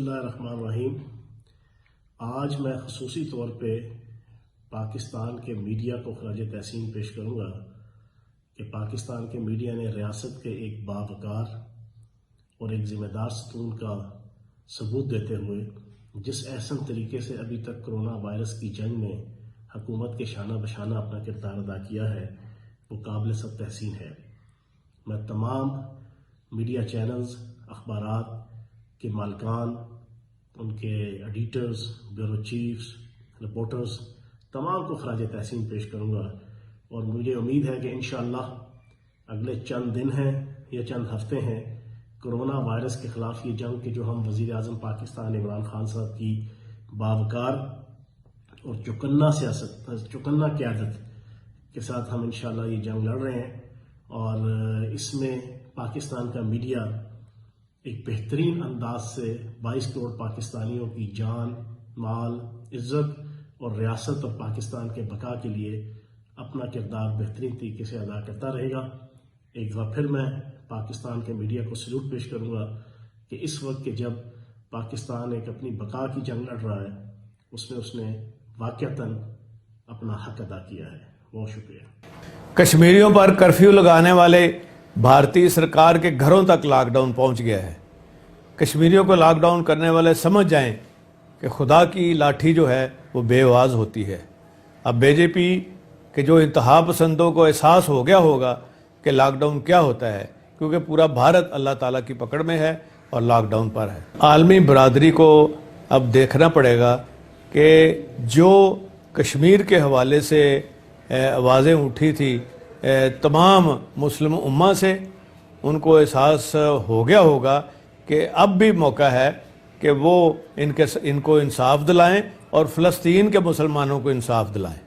اللہ الرحمن الرحیم۔ آج میں خصوصی طور پہ پاکستان کے میڈیا کو خراج تحسین پیش کروں گا کہ پاکستان کے میڈیا نے ریاست کے ایک باوقار اور ایک ذمہ دار ستون کا ثبوت دیتے ہوئے جس احسن طریقے سے ابھی تک کرونا وائرس کی جنگ میں حکومت کے شانہ بشانہ اپنا کردار ادا کیا ہے وہ قابل سب تحسین ہے۔ میں تمام میڈیا چینلز، اخبارات کے مالکان، ان کے ایڈیٹرز، بیورو چیفز، رپورٹرز تمام کو خراج تحسین پیش کروں گا، اور مجھے امید ہے کہ انشاءاللہ اگلے چند دن ہیں یا چند ہفتے ہیں کرونا وائرس کے خلاف یہ جنگ کہ جو ہم وزیر اعظم پاکستان عمران خان صاحب کی باوقار اور چوکنا قیادت کے ساتھ ہم انشاءاللہ یہ جنگ لڑ رہے ہیں، اور اس میں پاکستان کا میڈیا ایک بہترین انداز سے 22 کروڑ پاکستانیوں کی جان، مال، عزت اور ریاست اور پاکستان کے بقا کے لیے اپنا کردار بہترین طریقے سے ادا کرتا رہے گا۔ ایک بار پھر میں پاکستان کے میڈیا کو سلوٹ پیش کروں گا کہ اس وقت کہ جب پاکستان ایک اپنی بقا کی جنگ لڑ رہا ہے اس نے واقعتاً اپنا حق ادا کیا ہے۔ بہت شکریہ۔ کشمیریوں پر کرفیو لگانے والے بھارتی سرکار کے گھروں تک لاک ڈاؤن پہنچ گیا ہے۔ کشمیریوں کو لاک ڈاؤن کرنے والے سمجھ جائیں کہ خدا کی لاٹھی جو ہے وہ بے آواز ہوتی ہے۔ اب بی جے پی کے جو انتہا پسندوں کو احساس ہو گیا ہوگا کہ لاک ڈاؤن کیا ہوتا ہے، کیونکہ پورا بھارت اللہ تعالیٰ کی پکڑ میں ہے اور لاک ڈاؤن پر ہے۔ عالمی برادری کو اب دیکھنا پڑے گا کہ جو کشمیر کے حوالے سے آوازیں اٹھی تھی تمام مسلم امہ سے، ان کو احساس ہو گیا ہوگا کہ اب بھی موقع ہے کہ وہ ان کو انصاف دلائیں اور فلسطین کے مسلمانوں کو انصاف دلائیں۔